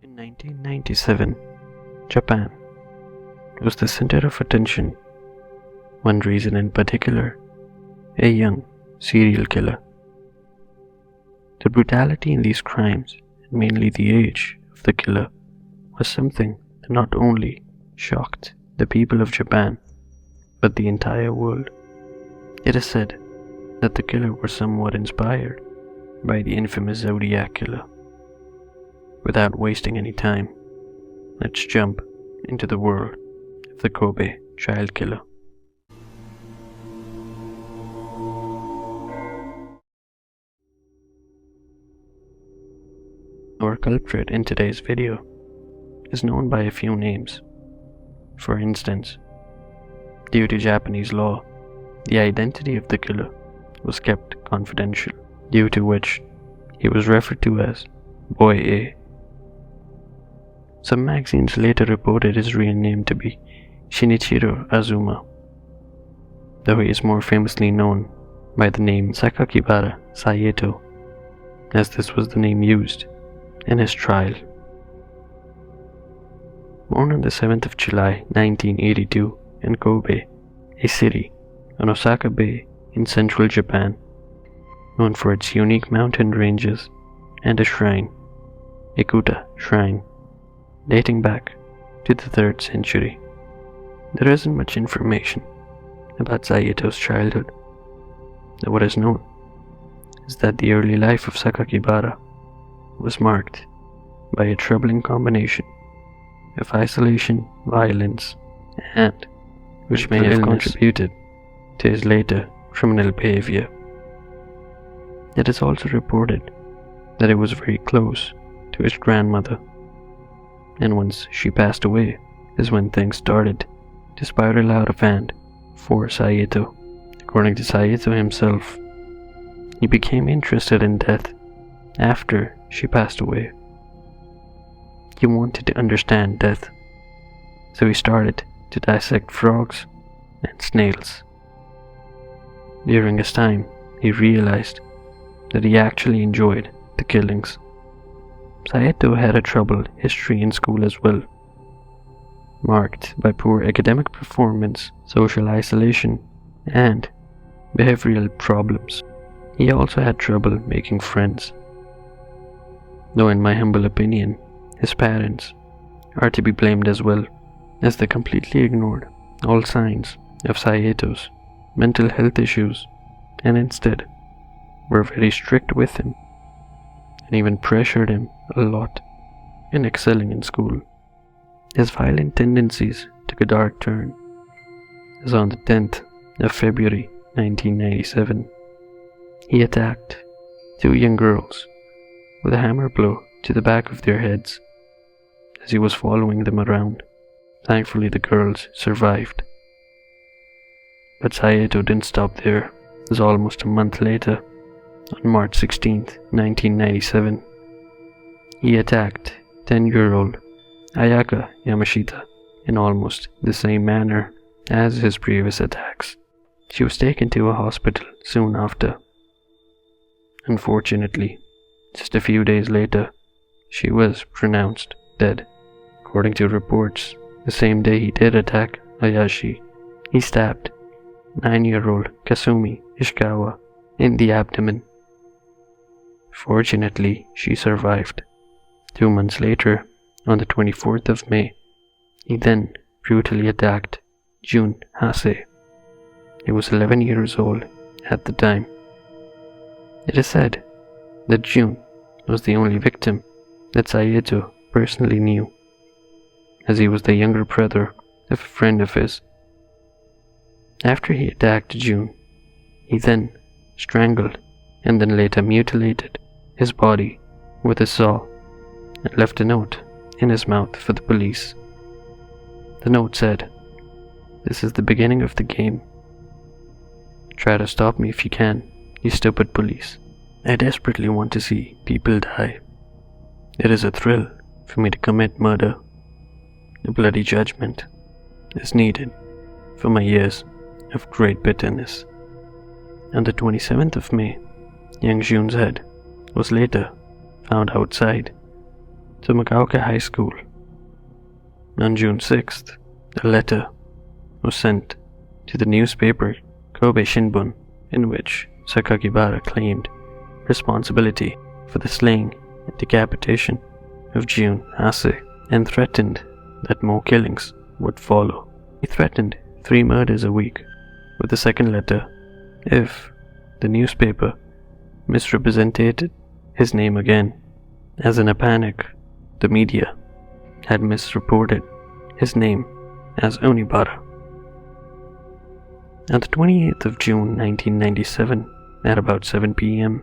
In 1997, Japan was the center of attention. One reason in particular, a young serial killer. The brutality in these crimes, and mainly the age of the killer, was something that not only shocked the people of Japan, but the entire world. It is said that the killer was somewhat inspired by the infamous Zodiac Killer. Without wasting any time, let's jump into the world of the Kobe child killer. Our culprit in today's video is known by a few names. For instance, due to Japanese law, the identity of the killer was kept confidential, due to which he was referred to as Boy-A. Some magazines later reported his real name to be Shinichiro Azuma, though he is more famously known by the name Sakakibara Seito, as this was the name used in his trial. Born on the 7th of July 1982 in Kobe, a city on Osaka Bay in central Japan, known for its unique mountain ranges and a shrine, Ikuta Shrine, dating back to the 3rd century. There isn't much information about Saito's childhood. What is known is that the early life of Sakakibara was marked by a troubling combination of isolation, violence, and which may have contributed to his later criminal behavior. It is also reported that he was very close to his grandmother, and once she passed away is when things started to spiral out of hand for Saito. According to Saito himself, he became interested in death after she passed away. He wanted to understand death, so he started to dissect frogs and snails. During his time, he realized that he actually enjoyed the killings. Saito had a troubled history in school as well, marked by poor academic performance, social isolation, and behavioral problems. He also had trouble making friends, though in my humble opinion, his parents are to be blamed as well, as they completely ignored all signs of Saito's mental health issues and instead were very strict with him and even pressured him a lot in excelling in school. His violent tendencies took a dark turn, as on the 10th of February 1997, he attacked 2 young girls with a hammer blow to the back of their heads as he was following them around. Thankfully, the girls survived. But Saito didn't stop there, as almost a month later, on March 16th, 1997, he attacked 10-year-old Ayaka Yamashita in almost the same manner as his previous attacks. She was taken to a hospital soon after. Unfortunately, just a few days later, she was pronounced dead. According to reports, the same day he did attack Ayashi, he stabbed 9-year-old Kasumi Ishikawa in the abdomen. Fortunately, she survived. 2 months later, on the 24th of May, he then brutally attacked Jun Hase. He was 11 years old at the time. It is said that Jun was the only victim that Saito personally knew, as he was the younger brother of a friend of his. After he attacked Jun, he then strangled and then later mutilated his body with a saw and left a note in his mouth for the police. The note said, "This is the beginning of the game. Try to stop me if you can, you stupid police. I desperately want to see people die. It is a thrill for me to commit murder. A bloody judgment is needed for my years of great bitterness." On the 27th of May, young Jun's head was later found outside to Magaoka High School. On June 6th, a letter was sent to the newspaper Kobe Shinbun, in which Sakakibara claimed responsibility for the slaying and decapitation of Jun Hase and threatened that more killings would follow. He threatened 3 murders a week with the second letter if the newspaper misrepresented his name again, as in a panic the media had misreported his name as Onibara. On the 28th of June 1997, at about 7 p.m.,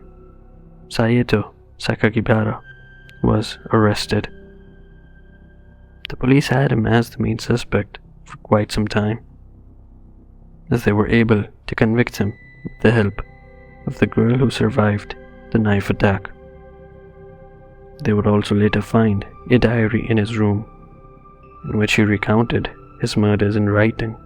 Saito Sakakibara was arrested. The police had him as the main suspect for quite some time, as they were able to convict him with the help of the girl who survived the knife attack. They would also later find a diary in his room in which he recounted his murders in writing.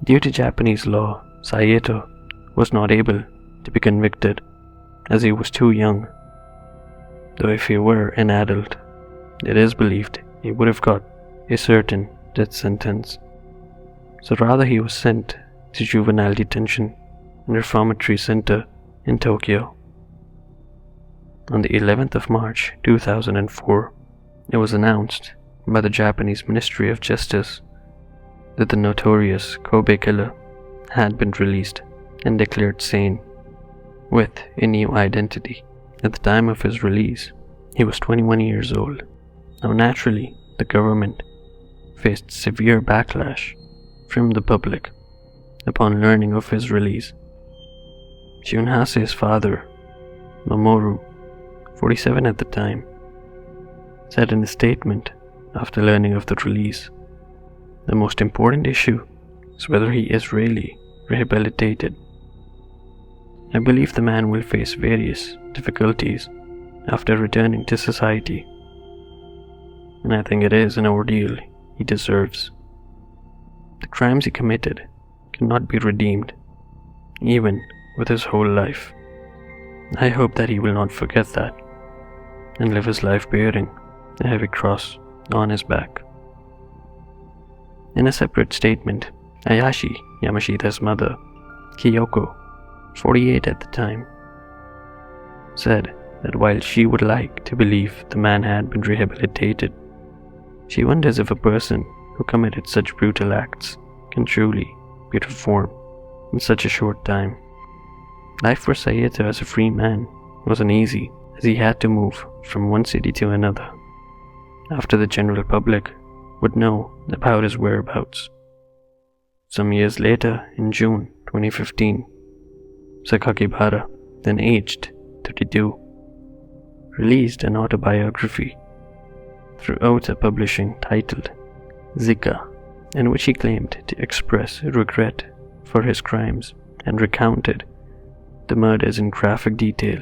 Due to Japanese law, Saito was not able to be convicted as he was too young, though if he were an adult, it is believed he would have got a certain death sentence. So rather he was sent to juvenile detention and reformatory center in Tokyo. On the 11th of March 2004, it was announced by the Japanese Ministry of Justice that the notorious Kobe killer had been released and declared sane with a new identity. At the time of his release, he was 21 years old. Now naturally, the government faced severe backlash from the public upon learning of his release. Jun Hase's father, Mamoru, 47 at the time, said in a statement after learning of the release, "The most important issue is whether he is really rehabilitated. I believe the man will face various difficulties after returning to society, and I think it is an ordeal he deserves. The crimes he committed cannot be redeemed, even with his whole life. I hope that he will not forget that and live his life bearing a heavy cross on his back." In a separate statement, Ayashi Yamashita's mother, Kiyoko, 48 at the time, said that while she would like to believe the man had been rehabilitated, she wonders if a person who committed such brutal acts can truly be reformed in such a short time. Life for Saito as a free man wasn't easy, as he had to move from one city to another after the general public would know about his whereabouts. Some years later, in June 2015, Sakakibara, then aged 32, released an autobiography through Ota Publishing titled Zika, in which he claimed to express regret for his crimes and recounted the murders in graphic detail.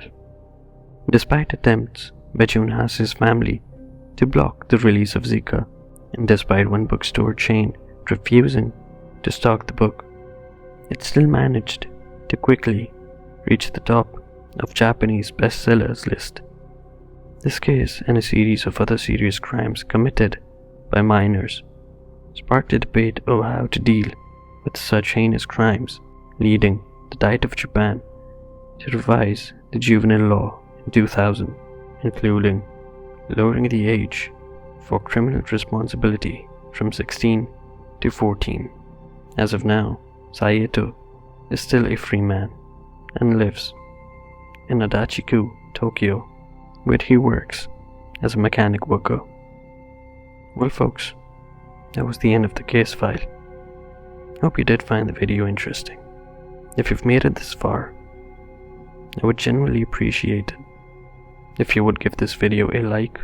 Despite attempts by Jun Hase's family to block the release of Zika, and despite one bookstore chain refusing to stock the book, it still managed to quickly reach the top of Japanese bestsellers list. This case and a series of other serious crimes committed by minors sparked a debate over how to deal with such heinous crimes, leading the Diet of Japan to revise the juvenile law in 2000, including lowering the age for criminal responsibility from 16 to 14. As of now, Saito is still a free man and lives in Adachi-ku, Tokyo, where he works as a mechanic worker. Well folks, that was the end of the case file. Hope you did find the video interesting. If you've made it this far, I would genuinely appreciate it if you would give this video a like,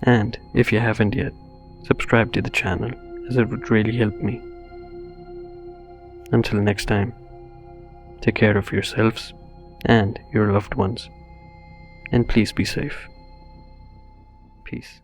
and if you haven't yet, subscribe to the channel, as it would really help me. Until next time, take care of yourselves and your loved ones, and please be safe. Peace.